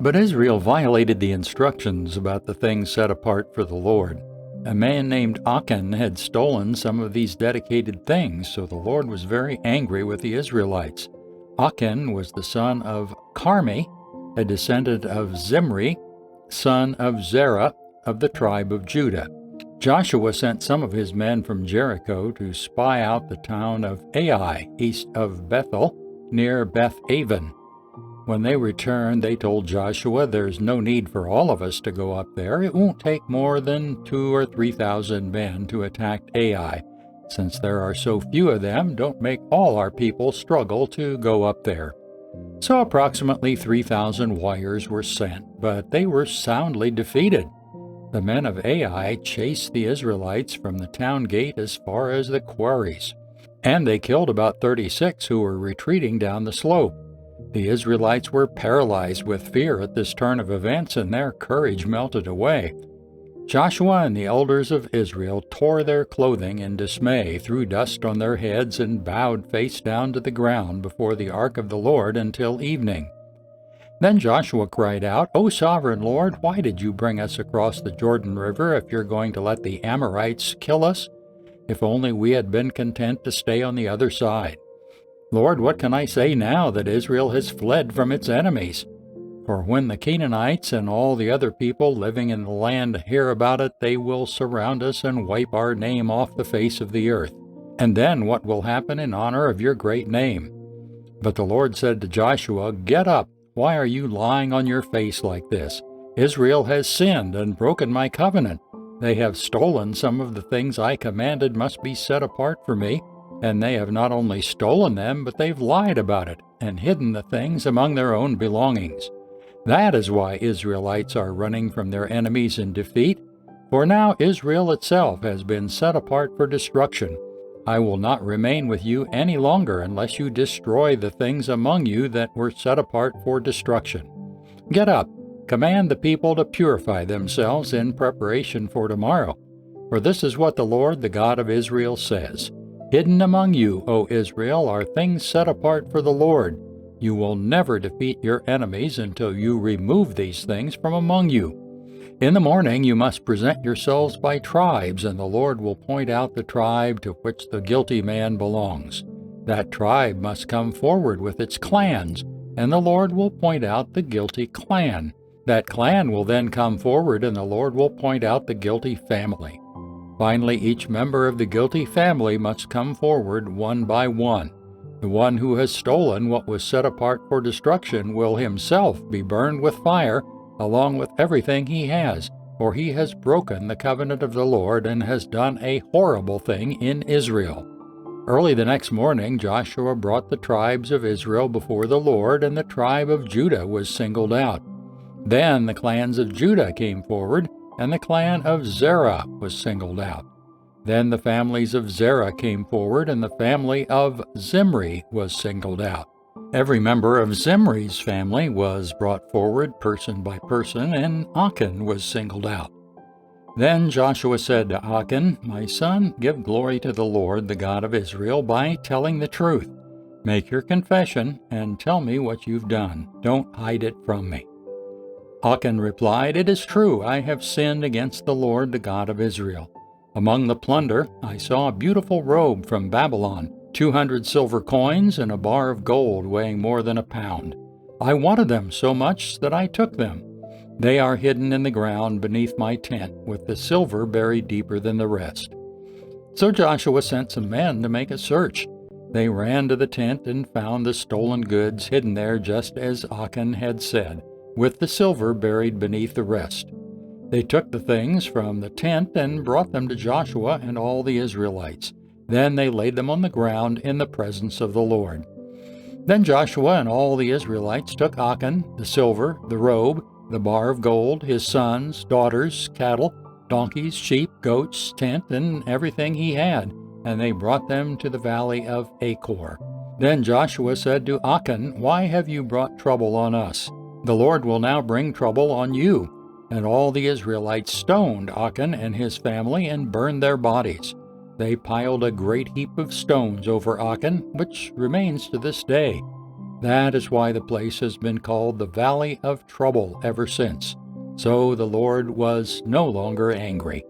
But Israel violated the instructions about the things set apart for the Lord. A man named Achan had stolen some of these dedicated things, so the Lord was very angry with the Israelites. Achan was the son of Carmi, a descendant of Zimri, son of Zerah of the tribe of Judah. Joshua sent some of his men from Jericho to spy out the town of Ai, east of Bethel, near Beth-aven. When they returned, they told Joshua, "There's no need for all of us to go up there. It won't take more than 2,000 or 3,000 men to attack Ai. Since there are so few of them, don't make all our people struggle to go up there." So approximately 3,000 warriors were sent, but they were soundly defeated. The men of Ai chased the Israelites from the town gate as far as the quarries, and they killed about 36 who were retreating down the slope. The Israelites were paralyzed with fear at this turn of events, and their courage melted away. Joshua and the elders of Israel tore their clothing in dismay, threw dust on their heads, and bowed face down to the ground before the ark of the Lord until evening. Then Joshua cried out, "O sovereign Lord, why did you bring us across the Jordan River if you're going to let the Amorites kill us? If only we had been content to stay on the other side. Lord, what can I say now that Israel has fled from its enemies? For when the Canaanites and all the other people living in the land hear about it, they will surround us and wipe our name off the face of the earth. And then what will happen in honor of your great name?" But the Lord said to Joshua, "Get up. Why are you lying on your face like this? Israel has sinned and broken my covenant. They have stolen some of the things I commanded must be set apart for me. And they have not only stolen them, but they've lied about it and hidden the things among their own belongings. That is why Israelites are running from their enemies in defeat. For now Israel itself has been set apart for destruction. I will not remain with you any longer unless you destroy the things among you that were set apart for destruction. Get up, command the people to purify themselves in preparation for tomorrow. For this is what the Lord, the God of Israel, says. Hidden among you, O Israel, are things set apart for the Lord. You will never defeat your enemies until you remove these things from among you. In the morning you must present yourselves by tribes, and the Lord will point out the tribe to which the guilty man belongs. That tribe must come forward with its clans, and the Lord will point out the guilty clan. That clan will then come forward, and the Lord will point out the guilty family. Finally, each member of the guilty family must come forward one by one. The one who has stolen what was set apart for destruction will himself be burned with fire, along with everything he has, for he has broken the covenant of the Lord and has done a horrible thing in Israel. Early the next morning, Joshua brought the tribes of Israel before the Lord, and the tribe of Judah was singled out. Then the clans of Judah came forward, and the clan of Zerah was singled out. Then the families of Zerah came forward, and the family of Zimri was singled out. Every member of Zimri's family was brought forward person by person, and Achan was singled out. Then Joshua said to Achan, "My son, give glory to the Lord, the God of Israel, by telling the truth. Make your confession and tell me what you've done. Don't hide it from me." Achan replied, "It is true, I have sinned against the Lord, the God of Israel. Among the plunder, I saw a beautiful robe from Babylon, 200 silver coins, and a bar of gold weighing more than a pound. I wanted them so much that I took them. They are hidden in the ground beneath my tent, with the silver buried deeper than the rest." So Joshua sent some men to make a search. They ran to the tent and found the stolen goods hidden there just as Achan had said, with the silver buried beneath the rest. They took the things from the tent and brought them to Joshua and all the Israelites. Then they laid them on the ground in the presence of the Lord. Then Joshua and all the Israelites took Achan, the silver, the robe, the bar of gold, his sons, daughters, cattle, donkeys, sheep, goats, tent, and everything he had, and they brought them to the valley of Achor. Then Joshua said to Achan, "Why have you brought trouble on us? The Lord will now bring trouble on you." And all the Israelites stoned Achan and his family and burned their bodies. They piled a great heap of stones over Achan, which remains to this day. That is why the place has been called the Valley of Trouble ever since. So the Lord was no longer angry.